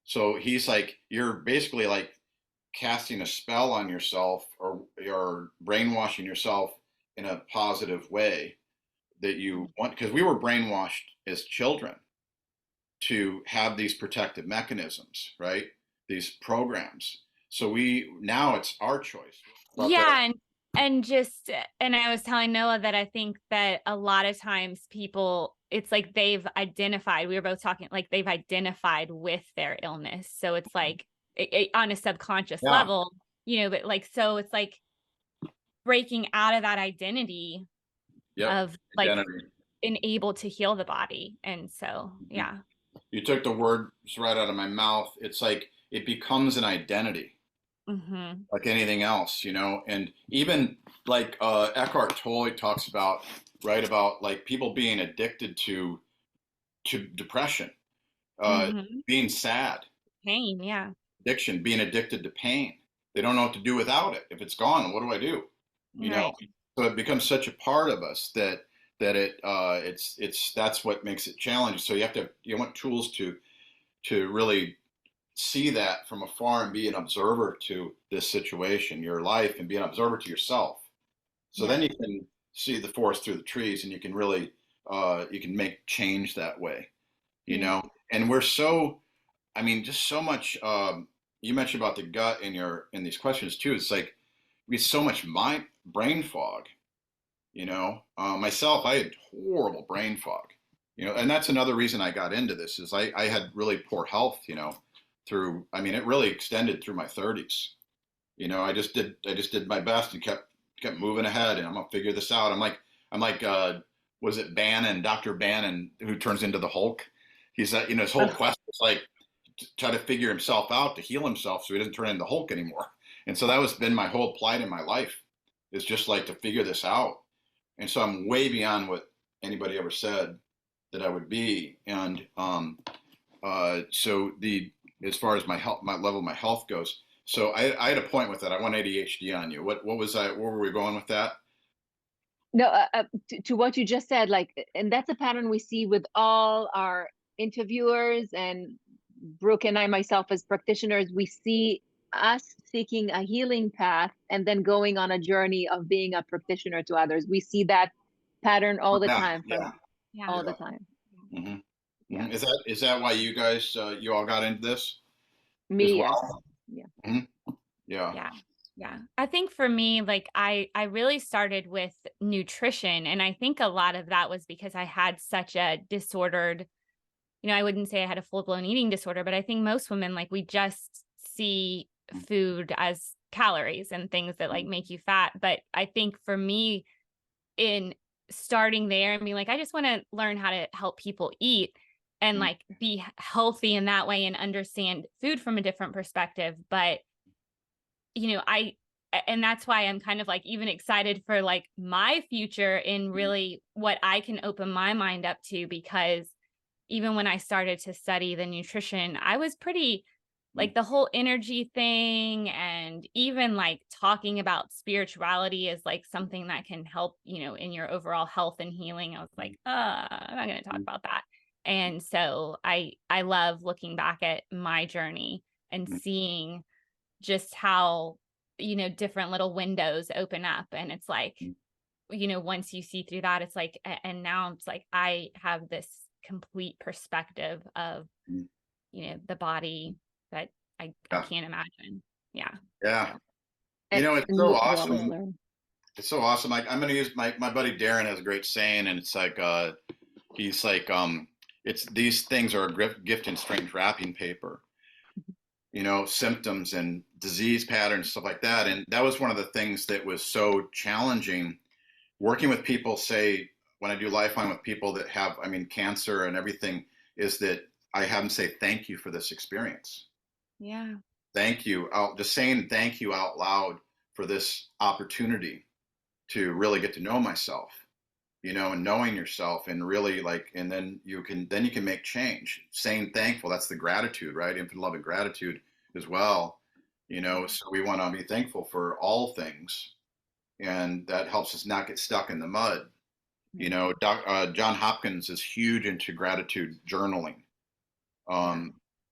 So he's like, you're basically like casting a spell on yourself, or you're brainwashing yourself in a positive way that you want, because we were brainwashed as children to have these protective mechanisms, right? These programs. So now it's our choice. And I was telling Noah that I think that a lot of times people, it's like they've identified, we were both talking, like they've identified with their illness. So it's like on a subconscious level, but like, so it's like breaking out of that identity of like being able to heal the body. And so, You took the words right out of my mouth. It's like it becomes an identity. Like anything else, and even like Eckhart Tolle talks about, right, about like people being addicted to depression, being sad, pain, addiction, being addicted to pain. They don't know what to do without it. If it's gone, what do I do? You know, so it becomes such a part of us that it's that's what makes it challenging. So you want tools to really see that from afar and be an observer to this situation, your life, and be an observer to yourself. So then you can see the forest through the trees, and you can really you can make change that way, and we're just so much you mentioned about the gut in these questions too. It's like we have so much brain fog, myself, I had horrible brain fog, and that's another reason I got into this is I had really poor health, it really extended through my 30s. I just did my best and kept moving ahead, and I'm gonna figure this out. I'm like was it Bannon, Dr. Bannon, who turns into the Hulk? He's his whole quest is like to try to figure himself out to heal himself so he doesn't turn into the Hulk anymore. And so that was been my whole plight in my life, is just like to figure this out. And so I'm way beyond what anybody ever said that I would be. And so as far as my level of my health goes, so I had a point with that. I want ADHD on you. What was I? Where were we going with that? No, to what you just said, and that's a pattern we see with all our interviewers, and Brooke and I, myself, as practitioners, we see us seeking a healing path and then going on a journey of being a practitioner to others. We see that pattern all the time. All the time. Is that why you guys you all got into this? Me, well? Yeah. I think for me, like I really started with nutrition, and I think a lot of that was because I had such a disordered, I wouldn't say I had a full-blown eating disorder, but I think most women, like, we just see food as calories and things that like make you fat. But I think for me, in starting there and being like, I just want to learn how to help people eat and like be healthy in that way and understand food from a different perspective. But and that's why I'm kind of like even excited for like my future in really what I can open my mind up to, because even when I started to study the nutrition, I was pretty like the whole energy thing, and even like talking about spirituality is like something that can help, in your overall health and healing. I was like, I'm not going to talk about that. And so I love looking back at my journey and seeing just how, different little windows open up. And it's like, once you see through that, it's like, and now it's like, I have this complete perspective of, you know, the body that I can't imagine. Yeah. Yeah. So, You know, it's and so we always awesome. learn. It's so awesome. Like, I'm going to use my buddy Darren has a great saying, and it's like, he's like, it's these things are a gift in strange wrapping paper, you know, symptoms and disease patterns, stuff like that. And that was one of the things that was so challenging working with people, say, when I do Lifeline with people that have, I mean, cancer and everything, is that I have them say, thank you for this experience. Yeah. Thank you. Just saying thank you out loud for this opportunity to really get to know myself, you know, and knowing yourself, and really like, and then you can make change. Saying thankful, that's the gratitude, right? Infinite love and gratitude as well, you know. So we want to be thankful for all things, and that helps us not get stuck in the mud. You know, John Hopkins is huge into gratitude journaling.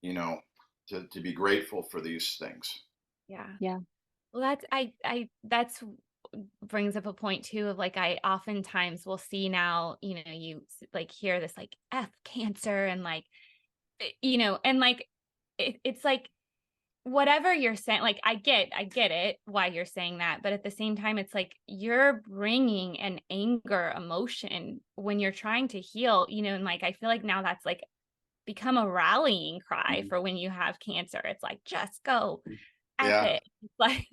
You know, to be grateful for these things. Yeah. Well, that's brings up a point too of like, I oftentimes will see now, you know, you like hear this like F cancer and like, you know, and like, it's like, whatever you're saying, like, I get it, why you're saying that. But at the same time, it's like, you're bringing an anger emotion when you're trying to heal, you know, and like, I feel like now that's like become a rallying cry for when you have cancer. It's like, just go F it. It's like,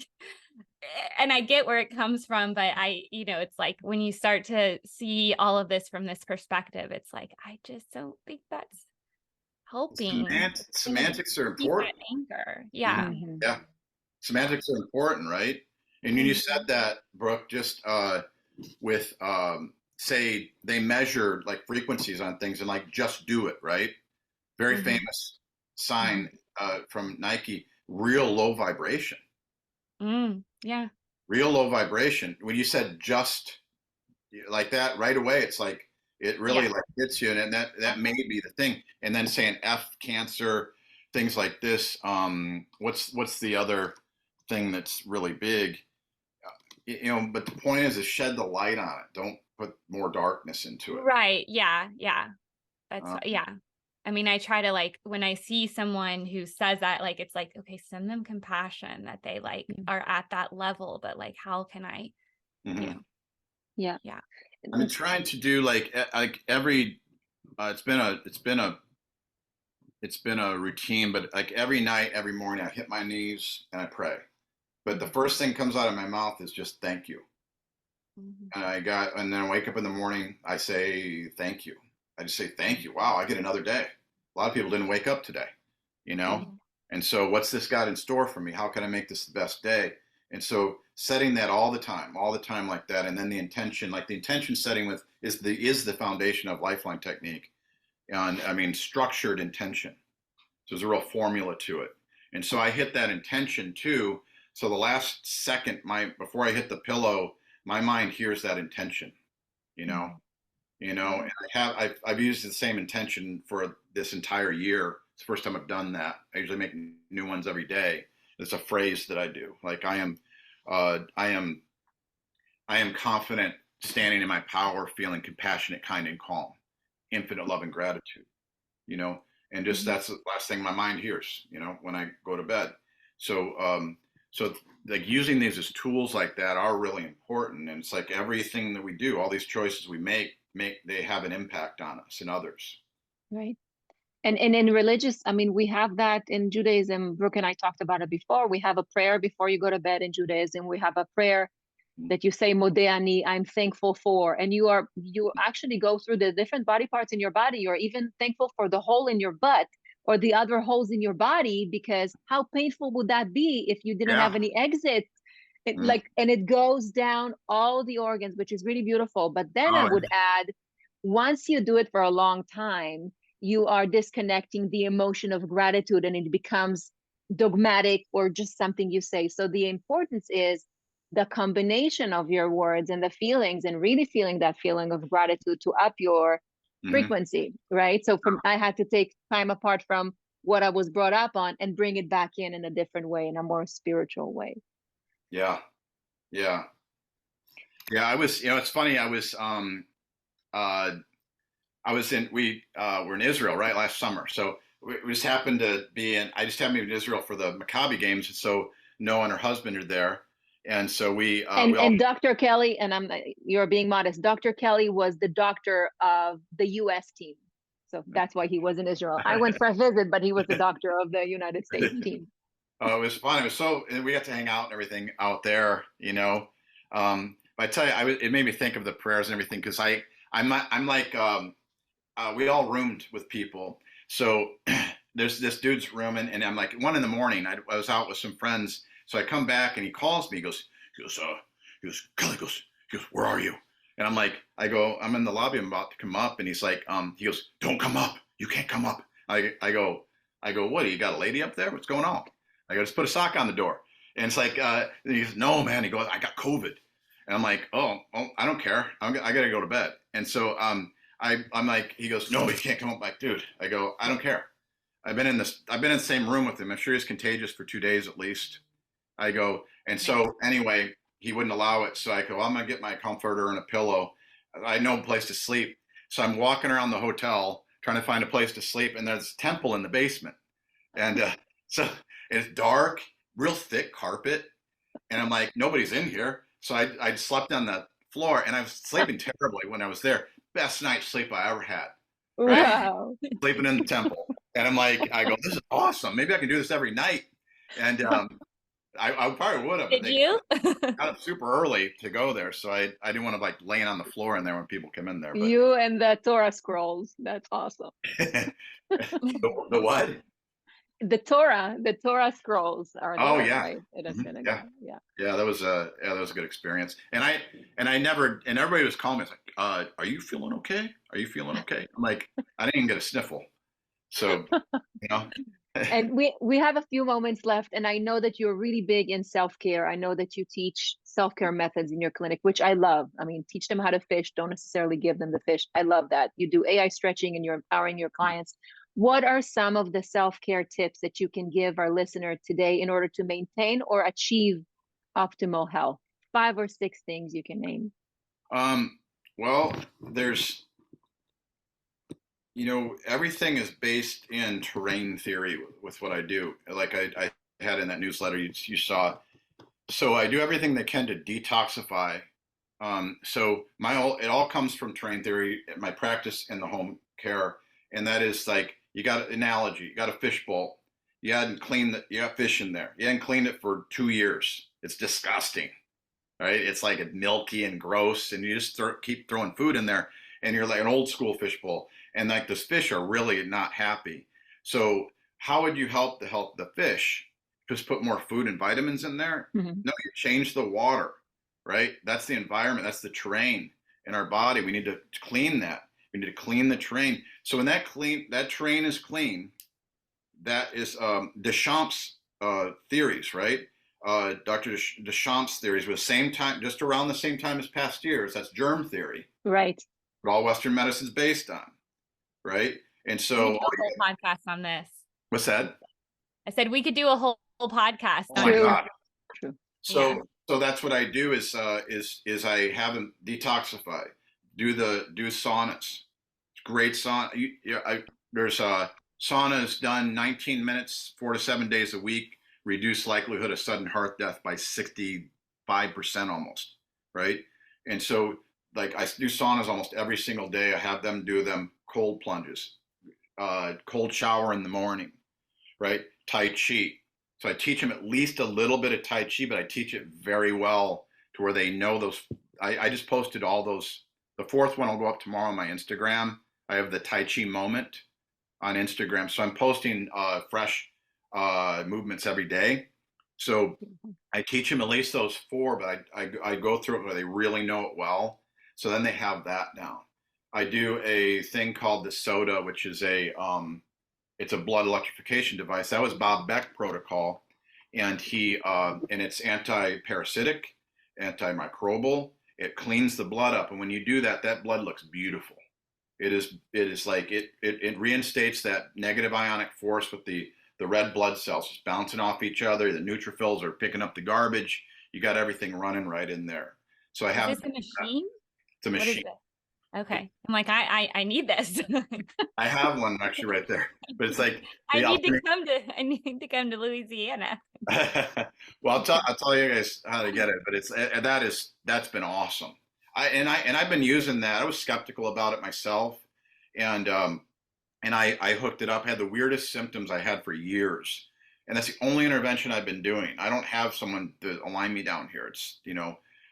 and I get where it comes from, but you know, it's like when you start to see all of this from this perspective, it's like, I just don't think that's helping. Semantics are Keep that important. anger. Yeah. Yeah. Semantics are important, right? And when you said that, Brooke, just with say they measure like frequencies on things and like just do it, right? Very famous sign from Nike, real low vibration. Yeah. Real low vibration. When you said just like that right away, it's like it really like hits you, and that may be the thing. And then saying F cancer, things like this. What's the other thing that's really big? You know, but the point is shed the light on it. Don't put more darkness into it. Right. Yeah. Yeah. That's I mean, I try to like, when I see someone who says that, like, it's like, okay, send them compassion that they like are at that level, but like, how can I, you know? Yeah. I've been trying to do like every it's been a routine, but like every night, every morning, I hit my knees and I pray. But the first thing comes out of my mouth is just thank you. And then I wake up in the morning, I say thank you. I just say thank you. Wow, I get another day. A lot of people didn't wake up today, you know? And so what's this got in store for me? How can I make this the best day? And so setting that all the time like that. And then the intention, like the intention setting is the foundation of Lifeline technique. And I mean, structured intention. So there's a real formula to it. And so I hit that intention too. So the last second, before I hit the pillow, my mind hears that intention, you know, and I've used the same intention for this entire year. It's the first time I've done that. I usually make new ones every day. It's a phrase that I do. Like I am confident, standing in my power, feeling compassionate, kind, and calm, infinite love and gratitude, you know, and just that's the last thing my mind hears, you know, when I go to bed. So, so like using these as tools like that are really important. And it's like everything that we do, all these choices we make, they have an impact on us and others. Right. And in religious, I mean, we have that in Judaism. Brooke and I talked about it before. We have a prayer before you go to bed in Judaism. We have a prayer that you say, Modéani, I'm thankful for. And you actually go through the different body parts in your body. You're even thankful for the hole in your butt or the other holes in your body, because how painful would that be if you didn't have any exit? And it goes down all the organs, which is really beautiful. But then I would add, once you do it for a long time, you are disconnecting the emotion of gratitude and it becomes dogmatic or just something you say. So the importance is the combination of your words and the feelings, and really feeling that feeling of gratitude to up your frequency, right? So I had to take time apart from what I was brought up on and bring it back in a different way, in a more spiritual way. Yeah. I was, you know, it's funny. I we were in Israel right last summer. So we just happened to be in. I just happened to be in Israel for the Maccabi games, and so Noah and her husband are there, and so we all. And Dr. Kelly, and you're being modest. Dr. Kelly was the doctor of the U.S. team, so that's why he was in Israel. I went for a visit, but he was the doctor of the United States team. Oh, it was fun. It was so we got to hang out and everything out there, you know. But I tell you, it made me think of the prayers and everything because I'm like we all roomed with people. So there's this dude's room, and I'm like 1 a.m. I was out with some friends, so I come back and he calls me. He goes, Kelly, he goes, where are you? And I'm like, I'm in the lobby. I'm about to come up, and he's like, he goes, don't come up. You can't come up. I go, what? You got a lady up there? What's going on? I go, just put a sock on the door. And it's like, he goes, no, man. He goes, I got COVID. And I'm like, oh, I don't care. I got to go to bed. And so I'm like, he goes, no, you can't come up. I'm like, dude, I go, I don't care. I've been in the same room with him. I'm sure he's contagious for 2 days at least. I go, and so anyway, he wouldn't allow it. So I go, I'm going to get my comforter and a pillow. I had no place to sleep. So I'm walking around the hotel trying to find a place to sleep. And there's a temple in the basement. And so it's dark, real thick carpet. And I'm like, nobody's in here. So I slept on the floor, and I was sleeping terribly when I was there. Best night's sleep I ever had. Right? Wow. Sleeping in the temple. And I'm like, I go, this is awesome. Maybe I can do this every night. And I probably would have. Did you? Got up super early to go there. So I didn't want to like laying on the floor in there when people come in there. But... You and the Torah scrolls. That's awesome. The what? The Torah scrolls are there. Oh yeah, right? In a synagogue. Yeah. That was a good experience. And everybody was calling me. It's like, are you feeling okay? Are you feeling okay? I'm like, I didn't even get a sniffle. So, you know. And we have a few moments left, and I know that you're really big in self-care. I know that you teach self-care methods in your clinic, which I love. I mean, teach them how to fish, don't necessarily give them the fish. I love that. You do AI stretching and you're empowering your clients. What are some of the self-care tips that you can give our listener today in order to maintain or achieve optimal health? 5 or 6 things you can name. Well, there's, everything is based in terrain theory with what I do. Like I had in that newsletter you saw. So I do everything they can to detoxify. So it all comes from terrain theory, my practice in the home care. And that is like, you got an analogy, you got a fish bowl. You got fish in there. You hadn't cleaned it for 2 years. It's disgusting, right? It's like milky and gross, and you just keep throwing food in there, and you're like an old school fish bowl. And like those fish are really not happy. So how would you help the fish? Just put more food and vitamins in there? Mm-hmm. No, you change the water, right? That's the environment. That's the terrain in our body. We need to clean that. We need to clean the terrain. So when that terrain is clean, that is Deschamps' theories, right? Dr. Deschamps' theories were just around the same time as Pasteur's. That's germ theory. Right. What all Western medicine is based on, right? And so we could do a whole podcast on this. What's that? I said we could do a whole podcast. Oh my God. True. So that's what I do is I have them detoxify, do saunas. Great sauna. There's saunas done 19 minutes, 4 to 7 days a week, reduce likelihood of sudden heart death by 65% almost, right? And so like I do saunas almost every single day. I have them do them cold plunges, cold shower in the morning, right? Tai Chi. So I teach them at least a little bit of Tai Chi, but I teach it very well to where they know those. I just posted all those. The 4th one will go up tomorrow on my Instagram. I have the Tai Chi moment on Instagram. So I'm posting fresh movements every day. So I teach them at least those 4, but I go through it where they really know it well. So then they have that down. I do a thing called the SOTA, which is it's a blood electrification device. That was Bob Beck protocol. And and it's anti-parasitic, antimicrobial. It cleans the blood up. And when you do that, that blood looks beautiful. It is like it reinstates that negative ionic force with the red blood cells just bouncing off each other. The neutrophils are picking up the garbage. You got everything running right in there. So I have. Is this a machine? It's a machine. Okay. I'm like, I need this. I have one actually right there, but it's like I the need to come to Louisiana. well, I'll tell you guys how to get it, but that's been awesome. I've been using that. I was skeptical about it myself, and I hooked it up. I had the weirdest symptoms I had for years, and that's the only intervention I've been doing. I don't have someone to align me down here. It's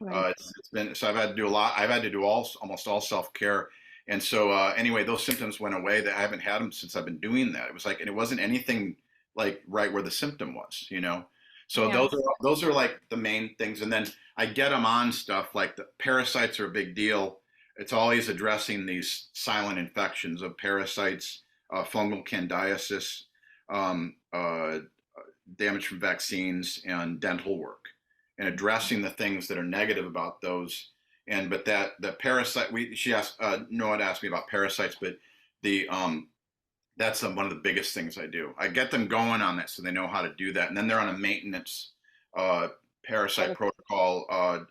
Right. it's been so I've had to do a lot. I've had to do almost all self care, and so anyway, those symptoms went away. That I haven't had them since I've been doing that. It was like, and it wasn't anything like right where the symptom was, you know. So Yeah. those are like the main things, and then I get them on stuff like the parasites are a big deal. It's always addressing these silent infections of parasites, fungal candidiasis, um, uh, damage from vaccines, and dental work, and addressing the things that are negative about those. And but that the parasite, she asked Noah asked me about parasites, but the that's one of the biggest things I do. I get them going on that so they know how to do that, and then they're on a maintenance uh, parasite protocol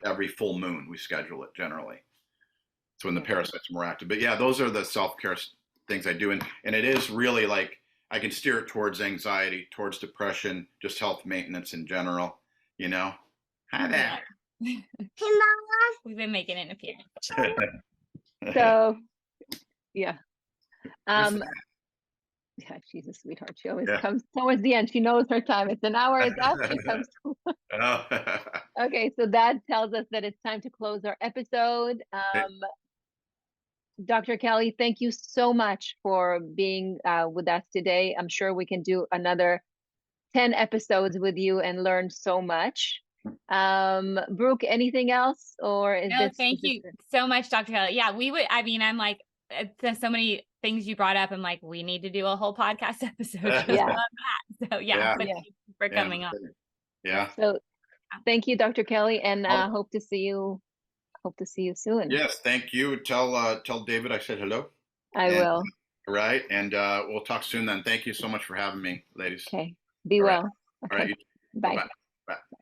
every full moon. We schedule it generally. It's when the parasites are more active. But yeah, those are the self-care things I do, and it is really like I can steer it towards anxiety, towards depression, just health maintenance in general. You know. Hi there. Yeah. We've been making an appearance. So, yeah. Yeah, she's a sweetheart. She always comes towards the end. She knows her time. It's an hour is up. She comes. Okay, so that tells us that it's time to close our episode. Dr. Kelly, thank you so much for being with us today. I'm sure we can do another 10 episodes with you and learn so much. Brooke, anything else, or is No, this? thank you so much, Dr. Kelly. Yeah, we would. I mean, I'm like, there's so many things you brought up. I'm like, we need to do a whole podcast episode just on that. So yeah, thank you for coming on. Yeah. So thank you, Dr. Kelly, and hope to see you soon. Yes, thank you. Tell David I said hello. I will. Right, and we'll talk soon then. Thank you so much for having me, ladies. Okay. Be well. All right. Bye. Bye. Bye.